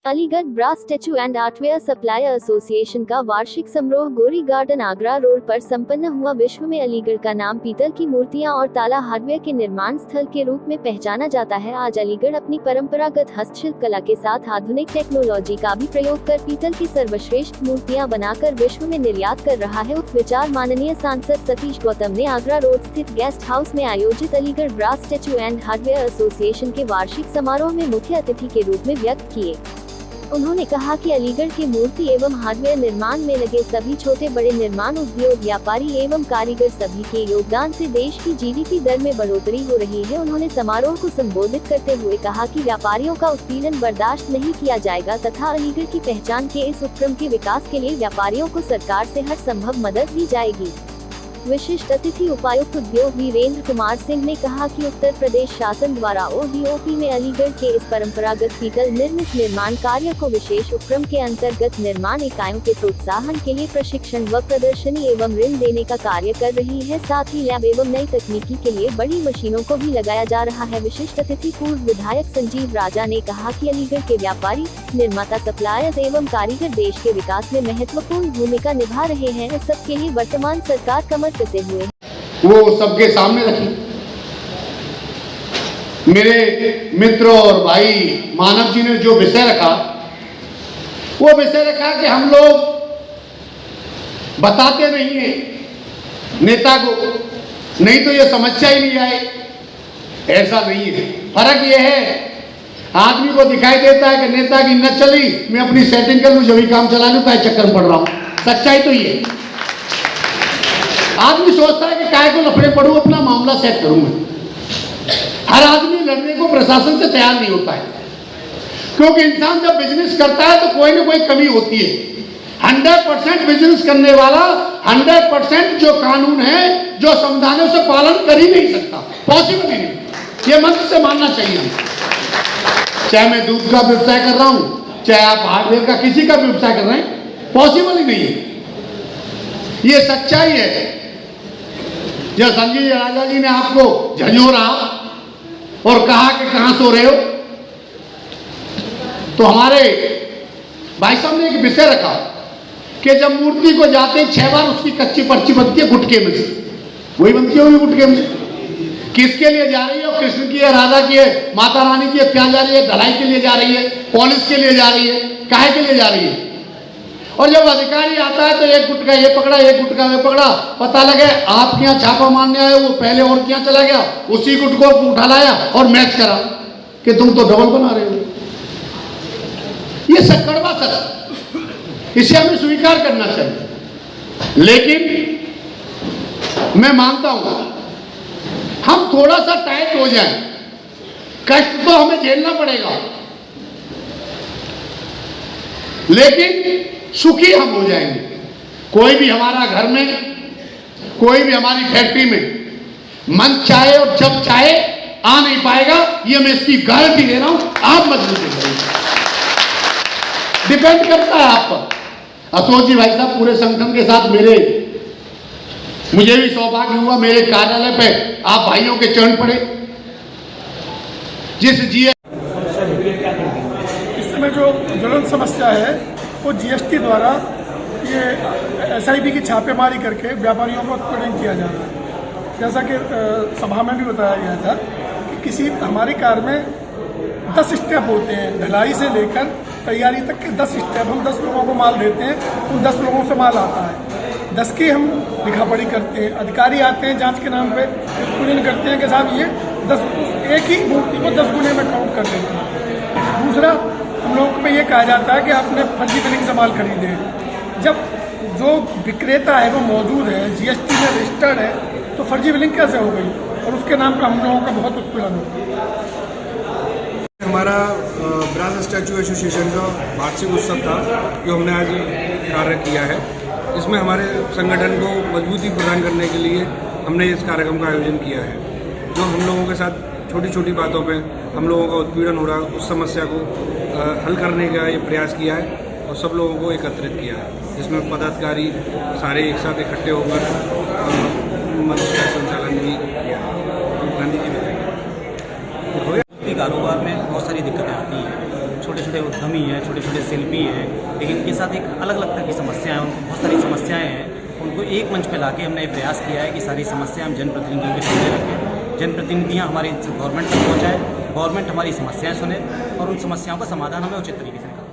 Aligarh brass statue and artware supplier association का वार्षिक समारोह गोरी गार्डन आगरा रोड पर संपन्न हुआ। विश्व में अलीगढ़ का नाम पीतल की मूर्तियां और ताला हार्डवेयर के निर्माण स्थल के रूप में पहचाना जाता है। आज अलीगढ़ अपनी परंपरागत हस्तशिल्प कला के साथ आधुनिक टेक्नोलॉजी का भी प्रयोग कर पीतल की सर्वश्रेष्ठ मूर्तियां बनाकर विश्व में निर्यात कर रहा है। उक्त विचार माननीय सांसद सतीश गौतम ने आगरा रोड स्थित गेस्ट हाउस में आयोजित Aligarh brass statue and hardware association के वार्षिक समारोह में मुख्य अतिथि के रूप में व्यक्त किए। उन्होंने कहा कि अलीगढ़ के मूर्ति एवं हार्डवेयर निर्माण में लगे सभी छोटे बड़े निर्माण उद्योग व्यापारी एवं कारीगर सभी के योगदान से देश की जीडीपी दर में बढ़ोतरी हो रही है। उन्होंने समारोह को संबोधित करते हुए कहा कि व्यापारियों का उत्पीड़न बर्दाश्त नहीं किया जाएगा तथा अलीगढ़ की पहचान के इस उपक्रम के विकास के लिए व्यापारियों को सरकार से हर संभव मदद दी जाएगी। विशिष्ट अतिथि उपायुक्त उद्योग वीरेंद्र कुमार सिंह ने कहा कि उत्तर प्रदेश शासन द्वारा ओडीओपी में अलीगढ़ के इस परंपरागत पीतल निर्मित निर्माण कार्य को विशेष उपक्रम के अंतर्गत निर्माण इकाइयों के प्रोत्साहन के लिए प्रशिक्षण व प्रदर्शनी एवं ऋण देने का कार्य कर रही है। साथ ही लैब एवं नई तकनीकी के लिए बड़ी मशीनों को भी लगाया जा रहा है। विशिष्ट अतिथि पूर्व विधायक संजीव राजा ने कहा कि अलीगढ़ के व्यापारी, निर्माता, सप्लायर्स एवं कारीगर देश के विकास में महत्वपूर्ण भूमिका निभा रहे हैं। इस सब के लिए वर्तमान सरकार कमर कसे हुए वो सबके सामने रखी। मेरे मित्र और भाई मानव जी ने जो विषय रखा, वो विषय रखा कि हम लोग बताते नहीं है नेता को, नहीं तो ये समस्या ही नहीं आए। ऐसा नहीं है। फर्क ये है, आदमी को दिखाई देता है कि नेता की न चली, मैं अपनी सेटिंग कर लूं, जब भी काम चला लूं, क्या चक्कर में पड़ रहा हूं। सच्चाई तो ये आदमी सोचता है कि काय को लफड़े पड़ूं, अपना मामला सेट करूंगा। हर आदमी लड़ने को प्रशासन से तैयार नहीं होता है, क्योंकि इंसान जब बिजनेस करता है तो कोई ना कोई कमी होती है। 100% बिजनेस करने वाला 100% जो कानून है, जो संविधानों से पालन कर ही नहीं सकता, पॉसिबल ही नहीं। ये मंत्र से मानना चाहिए। चाहे मैं दूध का व्यवसाय कर रहा हूं, चाहे आप हार्डवेयर का किसी का व्यवसाय कर रहे हैं, पॉसिबल ही नहीं है। ये सच्चाई है। जब संजीव राजा जी ने आपको झंझोरा और कहा कि कहां सो रहे हो, तो हमारे भाई साहब ने एक विषय रखा कि जब मूर्ति को जाते हैं 6 बार उसकी कच्ची पर्ची बनती है गुटके में से, वही बनती होगी गुटके में। किसके लिए जा रही है? और कृष्ण की है, राधा की है, माता रानी की है, क्या जा रही है? ढलाई के लिए जा रही है, पॉलिश के लिए जा रही है, काहे के लिए जा रही है? और जब अधिकारी आता है तो एक गुटका ये पकड़ा, एक गुटका ये पकड़ा, पता लगे आपके यहाँ छापा मारने आए, वो पहले और क्या चला गया, उसी गुटकों को उठा लाया और मैच करा कि तुम तो डबल बना रहे हो। ये सब कड़वा सच, इसे हमें स्वीकार करना चाहिए। लेकिन मैं मानता हूं हम थोड़ा सा टाइट हो जाए, कष्ट तो हमें झेलना पड़ेगा, लेकिन सुखी हम हो जाएंगे। कोई भी हमारा घर में, कोई भी हमारी फैक्ट्री में मन चाहे और जब चाहे आ नहीं पाएगा, ये मैं इसकी गारंटी दे रहा हूं। आप मजबूत करेंगे, डिपेंड करता है आप पर। अशोक जी भाई साहब पूरे संगठन के साथ मुझे भी सौभाग्य हुआ, मेरे कार्यालय पे आप भाइयों के चरण पड़े। जिस इस समय जो ज्वलंत समस्या है वो जीएसटी द्वारा ये एसआईबी की छापेमारी करके व्यापारियों को उत्पीड़न किया जा रहा है। जैसा कि सभा में भी बताया गया था कि किसी हमारी कार में 10 स्टेप होते हैं, ढलाई से लेकर तैयारी तक के 10 स्टेप। हम 10 लोगों को माल देते हैं, उन 10 लोगों से माल आता है। 10 की हम लिखापढ़ी करते हैं, अधिकारी आते हैं जांच के नाम पे, उत्पीड़न करते हैं कि साहब ये 10 एक ही मूर्ति को 10 गुने में काउंट कर देते हैं। दूसरा, हम लोगों को ये कहा जाता है कि आपने फर्जी बिलिंग से माल खरीदे। जब जो विक्रेता है वो मौजूद है, जीएसटी में रजिस्टर्ड है, तो फर्जी बिलिंग कैसे हो गई? और उसके नाम पर हम लोगों का बहुत उत्पीड़न होता है। हमारा ब्रास स्टैचू एसोसिएशन का वार्षिक उत्सव था जो हमने आज कार्य किया है। इसमें हमारे संगठन को मजबूती प्रदान करने के लिए हमने इस कार्यक्रम का आयोजन किया है। जो हम लोगों के साथ छोटी छोटी बातों पे हम लोगों का उत्पीड़न हो रहा, उस समस्या को हल करने का ये प्रयास किया है और सब लोगों को एकत्रित किया है, जिसमें पदाधिकारी सारे एक साथ इकट्ठे होकर मंच का संचालन भी किया है। गांधी जी बताएंगे। कारोबार में बहुत सारी दिक्कतें आती हैं। छोटे छोटे छोटे उद्यमी हैं, छोटे छोटे शिल्पी हैं, लेकिन इनके साथ एक अलग अलग तरह की समस्याएं हैं, उनको बहुत सारी समस्याएं हैं। उनको एक मंच पे लाके हमने ये प्रयास किया है कि सारी समस्याएं हम जनप्रतिनिधियों के सामने रखें, जनप्रतिनिधियाँ हमारी गवर्नमेंट तक पहुँचाएँ, गवर्नमेंट हमारी समस्याएं सुने और उन समस्याओं का समाधान हमें उचित तरीके से